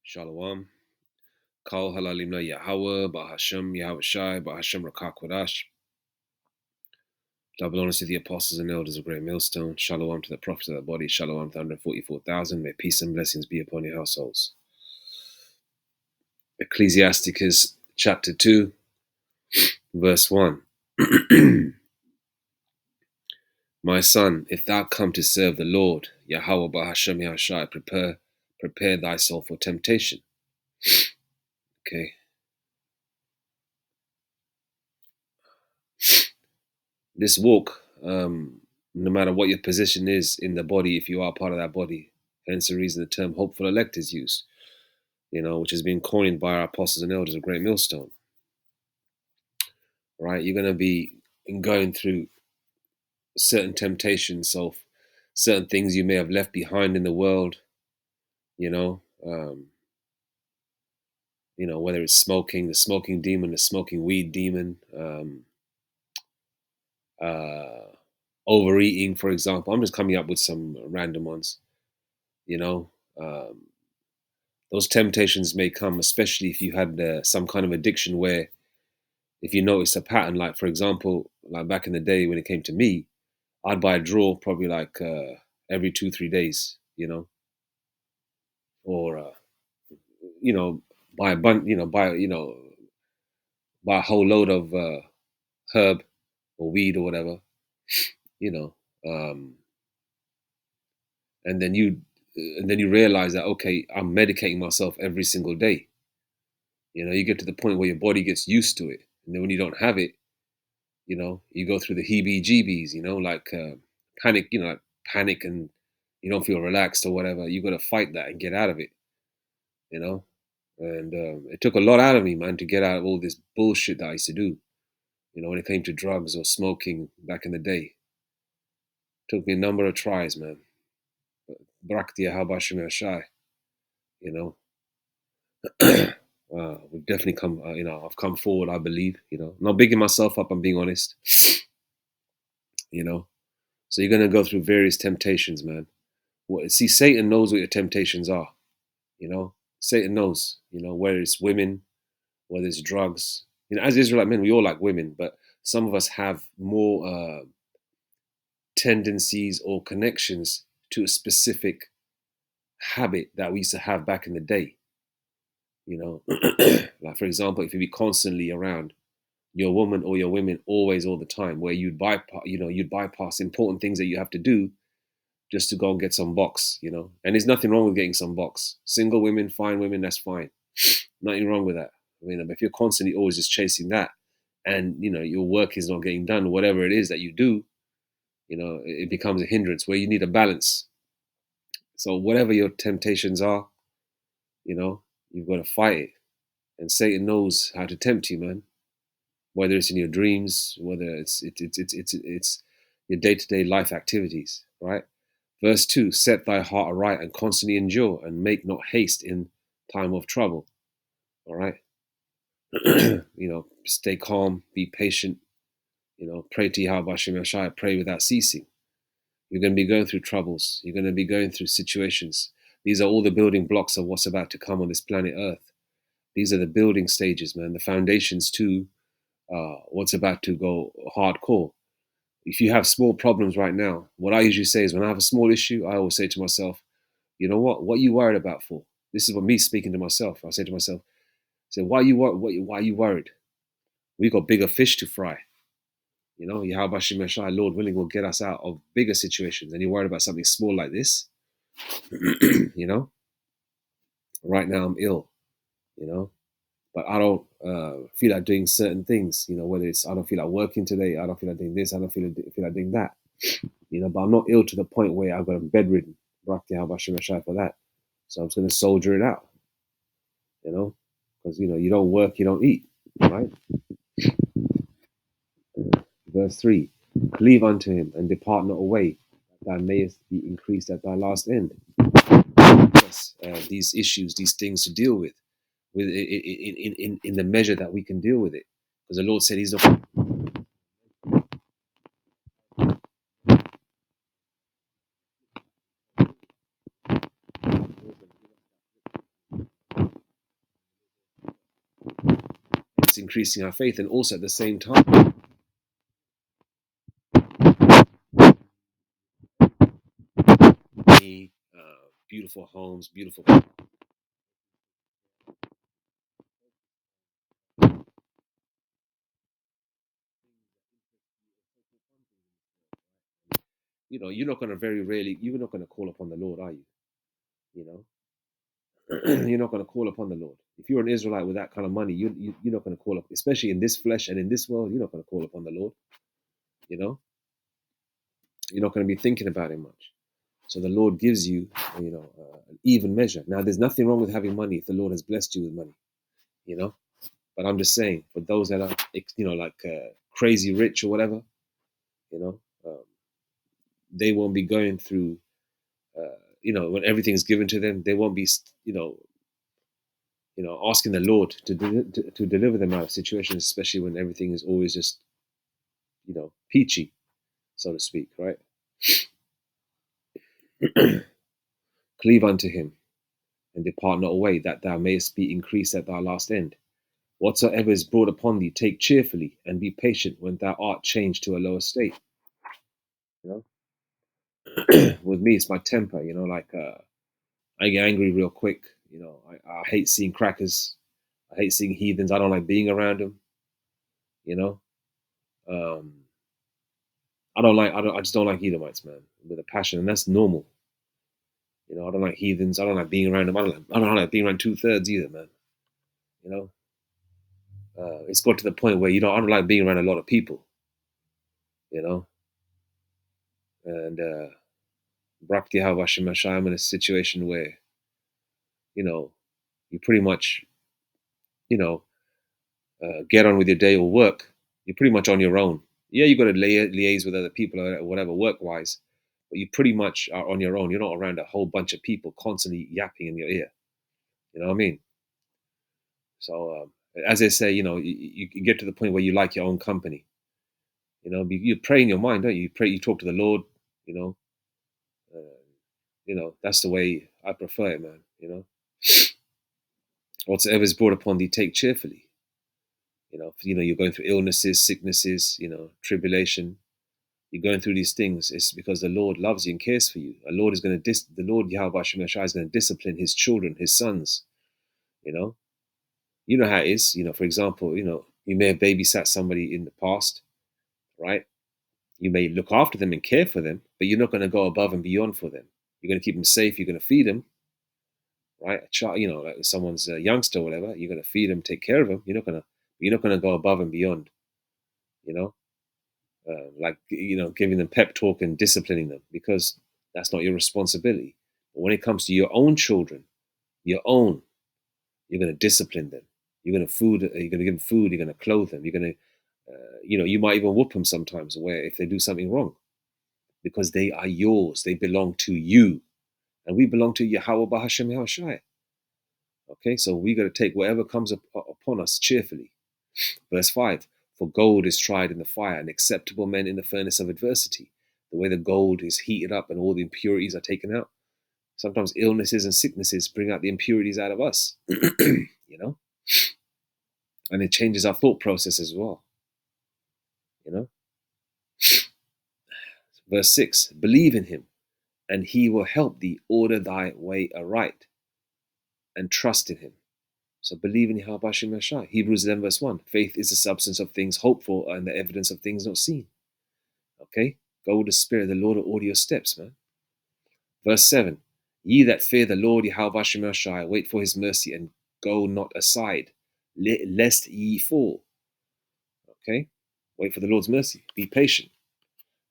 Shalom. Kol halalim Yahweh, Bahashem Yahweh Shai, Bahashem Rakakwadash. Double honors to the apostles and elders of Great Millstone. Shalom to the prophets of the body. Shalom to 144,000. May peace and blessings be upon your households. Ecclesiasticus chapter 2, verse 1. My son, if thou come to serve the Lord, Yahweh Bahashem Yahweh Shai, prepare thyself for temptation. Okay. This walk, no matter what your position is in the body, if you are part of that body, hence the reason the term hopeful elect is used, which has been coined by our apostles and elders of Great Millstone, right? You're going to be going through certain temptations of certain things you may have left behind in the world, whether it's smoking, the smoking demon, the smoking weed demon, overeating, for example. I'm just coming up with some random ones, those temptations may come, especially if you had some kind of addiction where if you notice a pattern, like for example, like back in the day when it came to me, I'd buy a draw probably like every 2-3 days, or buy a bunch, buy a whole load of herb or weed or whatever, um, and then you realize that, okay, I'm medicating myself every single day. You get to the point where your body gets used to it, and then when you don't have it, you go through the heebie-jeebies, like panic, like panic, and you don't feel relaxed or whatever. You got to fight that and get out of it, and it took a lot out of me, man, to get out of all this bullshit that I used to do, when it came to drugs or smoking back in the day. It took me a number of tries, man. Braktia Habashim Shai, we've definitely come, I've come forward, I believe, not bigging myself up, I'm being honest, So you're going to go through various temptations, man. See, Satan knows what your temptations are, Satan knows, whether it's women, whether it's drugs. As Israelite men, we all like women, but some of us have more tendencies or connections to a specific habit that we used to have back in the day. Like for example, if you be constantly around your woman or your women always all the time, where you'd bypass important things that you have to do just to go and get some box, and there's nothing wrong with getting some box. Single women, fine women, that's fine. Nothing wrong with that. But if you're constantly always just chasing that, and your work is not getting done, whatever it is that you do, it becomes a hindrance where you need a balance. So whatever your temptations are, you've got to fight it. And Satan knows how to tempt you, man. Whether it's in your dreams, whether it's your day-to-day life activities, right? Verse 2, set thy heart aright and constantly endure, and make not haste in time of trouble. All right. Stay calm, be patient, pray to Yahweh Hashem Shai, pray without ceasing. You're going to be going through troubles. You're going to be going through situations. These are all the building blocks of what's about to come on this planet Earth. These are the building stages, man, the foundations to what's about to go hardcore. If you have small problems right now, what I usually say is when I have a small issue, I always say to myself, you know what are you worried about for? This is what me speaking to myself. I say to myself, why are you worried? We got bigger fish to fry. Yahweh Shem Shai, Lord willing, will get us out of bigger situations. And you're worried about something small like this? Right now I'm ill, but I don't feel like doing certain things, whether it's I don't feel like working today, I don't feel like doing this, I don't feel like doing that, but I'm not ill to the point where I've got a bedridden, for that. So I'm just going to soldier it out, because, you don't work, you don't eat, right? Verse 3, cleave unto him and depart not away, that thou mayest be increased at thy last end. Yes, these issues, these things to deal with in the measure that we can deal with it, because the Lord said He's not. us increasing our faith, and also at the same time, beautiful homes, beautiful. You're not going to you're not going to call upon the Lord, are you? You know, you're not going to call upon the Lord. If you're an Israelite with that kind of money, you're not going to call up, especially in this flesh and in this world, you're not going to call upon the Lord. You know, you're not going to be thinking about Him much. So the Lord gives you, an even measure. Now, there's nothing wrong with having money if the Lord has blessed you with money, you know. But I'm just saying, for those that are, crazy rich or whatever, you know, they won't be going through, when everything's given to them, they won't be, asking the Lord to deliver them out of situations, especially when everything is always just, peachy, so to speak, right? Cleave unto Him and depart not away, that thou mayest be increased at thy last end. Whatsoever is brought upon thee, take cheerfully, and be patient when thou art changed to a lower state. You know, with me, it's my temper. I get angry real quick. I hate seeing crackers. I hate seeing heathens. I don't like being around them. You know, um, I just don't like Edomites, man, with a passion, and that's normal. I don't like heathens. I don't like being around them. I don't like being around 2/3 either, man. You know, it's got to the point where I don't like being around a lot of people. You know, and Brakti Havashim I'm in a situation where, you pretty much, you know, get on with your day or work. You're pretty much on your own. Yeah, you got to liaise with other people or whatever work wise, but you pretty much are on your own. You're not around a whole bunch of people constantly yapping in your ear. You know what I mean? So, as they say, you get to the point where you like your own company. You pray in your mind, don't you? You pray, you talk to the Lord. You know, that's the way I prefer it, man. Whatsoever is brought upon thee, take cheerfully. You're going through illnesses, sicknesses, tribulation. You're going through these things. It's because the Lord loves you and cares for you. The Lord Yahweh Shemeshai is going to discipline His children, His sons. You know, how it is. For example, you may have babysat somebody in the past, right? You may look after them and care for them, but you're not going to go above and beyond for them. You're going to keep them safe. You're going to feed them, right? A child, like someone's a youngster or whatever. You're going to feed them, take care of them. You're not going to go above and beyond. You know, giving them pep talk and disciplining them, because that's not your responsibility. But when it comes to your own children, your own, you're going to discipline them. You're going to give them food. You're going to clothe them. You're going to, you might even whoop them sometimes, where if they do something wrong, because they are yours. They belong to you, and we belong to Yahweh Bahashem Yahushai. Okay, so we got to take whatever comes upon us cheerfully. Verse 5, for gold is tried in the fire, and acceptable men in the furnace of adversity. The way the gold is heated up and all the impurities are taken out. Sometimes illnesses and sicknesses bring out the impurities out of us, and it changes our thought process as well. Verse 6, believe in Him, and He will help thee order thy way aright, and trust in Him. So believe in Yahweh Shemeshai. Hebrews 11 verse 1. Faith is the substance of things hoped for and the evidence of things not seen. Okay? Go with the Spirit. The Lord will order your steps, man. Verse 7. Ye that fear the Lord Yahweh Shemeshai, wait for His mercy and go not aside, lest ye fall. Okay? Wait for the Lord's mercy. Be patient.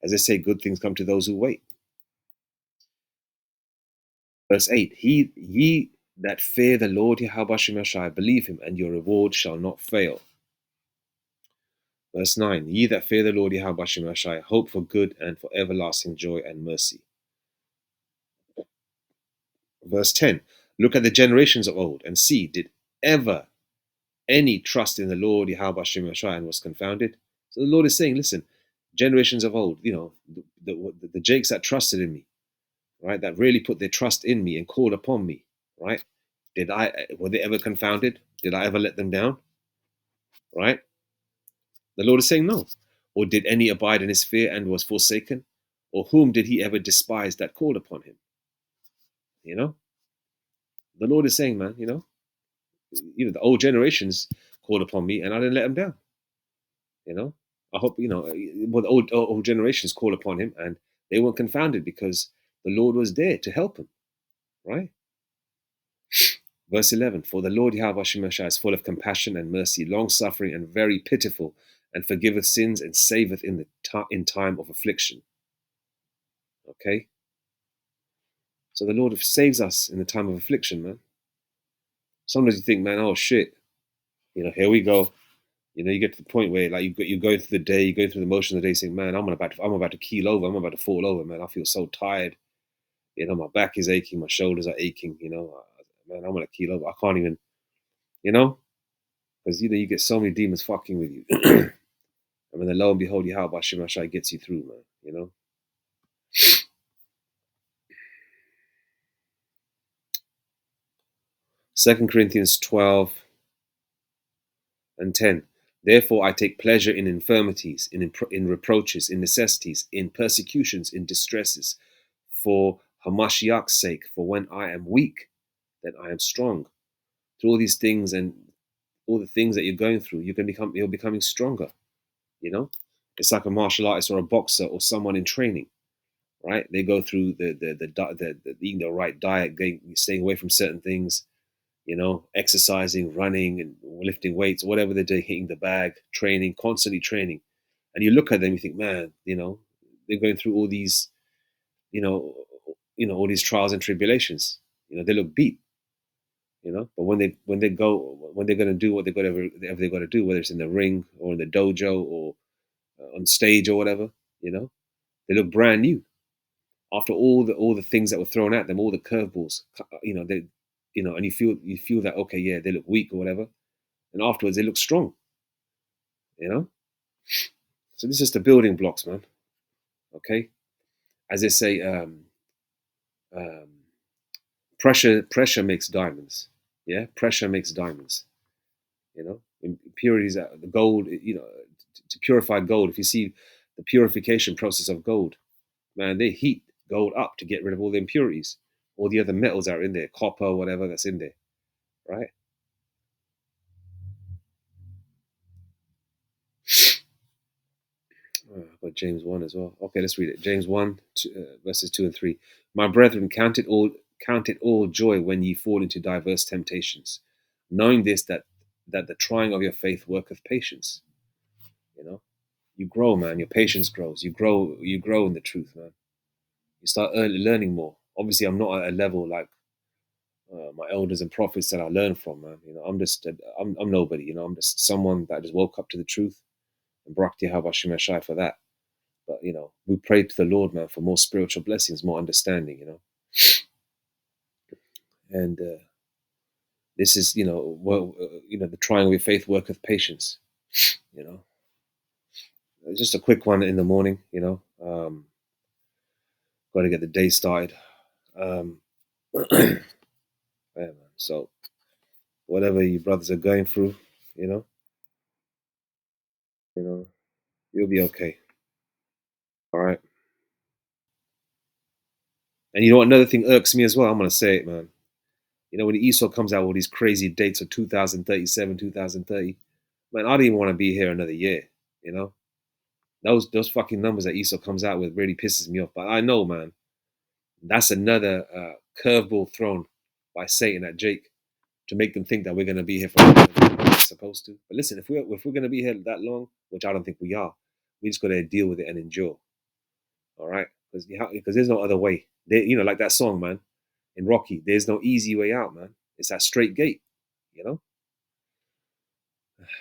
As they say, good things come to those who wait. Verse 8. Ye that fear the Lord Yahweh Shemeshai, believe Him, and your reward shall not fail. Verse 9, ye that fear the Lord Yahweh Shemeshai, hope for good and for everlasting joy and mercy. Verse 10, look at the generations of old and see, did ever any trust in the Lord Yahweh Shemeshai and was confounded? So the Lord is saying, listen, generations of old, the Jakes that trusted in me, right, that really put their trust in me and called upon me, right? Were they ever confounded? Did I ever let them down? right? The Lord is saying no. Or did any abide in his fear and was forsaken? Or whom did he ever despise that called upon him? You know, the Lord is saying, man, the old generations called upon me and I didn't let them down. You know, I hope, well, the old generations called upon him and they weren't confounded because the Lord was there to help them, right? Verse 11, for the Lord Yahweh Shemeshah is full of compassion and mercy, long suffering and very pitiful, and forgiveth sins and saveth in time of affliction. Okay? So the Lord saves us in the time of affliction, man. Sometimes you think, man, oh shit, here we go. You get to the point where like you go through the day, you go through the motion of the day, saying, man, I'm about to keel over, I'm about to fall over, man. I feel so tired. My back is aching, my shoulders are aching. Man, I'm gonna keel over. I can't even, because you get so many demons fucking with you. And then lo and behold, Yahweh Shemashai gets you through, man. 2 Corinthians 12 and 10. Therefore I take pleasure in infirmities, in reproaches, in necessities, in persecutions, in distresses, for Hamashiach's sake. For when I am weak, then I am strong. Through all these things and all the things that you're going through, you're becoming stronger. It's like a martial artist or a boxer or someone in training, right? They go through the eating the right diet, staying away from certain things, exercising, running, and lifting weights, whatever they're doing, hitting the bag, training, constantly training. And you look at them, you think, man, they're going through all these, you know, all these trials and tribulations. They look beat, but when they're going to do whatever they got to do, whether it's in the ring or in the dojo or on stage or whatever, they look brand new after all the things that were thrown at them, all the curveballs. They, and you feel that, okay, yeah, they look weak or whatever, and afterwards they look strong. you know so this is the building blocks, man. Okay, as they say, um, pressure makes diamonds. Yeah, pressure makes diamonds. Impurities, the gold, to purify gold, if you see the purification process of gold, man, they heat gold up to get rid of all the impurities, all the other metals that are in there, copper, whatever that's in there, right? I've got James 1 as well. Okay, let's read it. James 1, verses 2 and 3. My brethren, count it all joy when ye fall into diverse temptations, knowing this, that the trying of your faith worketh patience. You grow, man. Your patience grows. You grow in the truth, man. You start learning more. Obviously, I'm not at a level like my elders and prophets that I learned from, man. I'm nobody. I'm just someone that just woke up to the truth, and Barak Yahweh Shemeshai for that. But we pray to the Lord, man, for more spiritual blessings, more understanding. And this is, the trying of your faith worketh patience. You know, just a quick one in the morning. Got to get the day started. Yeah, man. So whatever you brothers are going through, you know, you know, you'll be okay. All right. And another thing irks me as well. I'm gonna say it, man. When Esau comes out with all these crazy dates of 2037, 2030, man, I don't even want to be here another year. You know, those fucking numbers that Esau comes out with really pisses me off. But I know, man, that's another curveball thrown by Satan at Jake to make them think that we're gonna be here for longer than we're supposed to. But listen, if we're gonna be here that long, which I don't think we are, we just gotta deal with it and endure. All right, because there's no other way. Like that song, man, in Rocky. There's no easy way out, man. It's that straight gate. You know.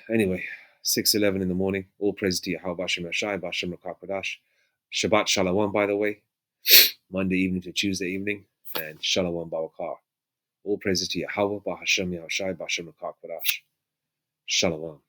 Anyway, 6:11 in the morning. All praise to Yahweh Bashem Rashai, Bashem Rakakwadash. Shabbat Shalom, by the way. Monday evening to Tuesday evening, and Shalom Barakah. All praises to Yahweh Bahashem Yahushai Bashem Rakakwadash. Shalom.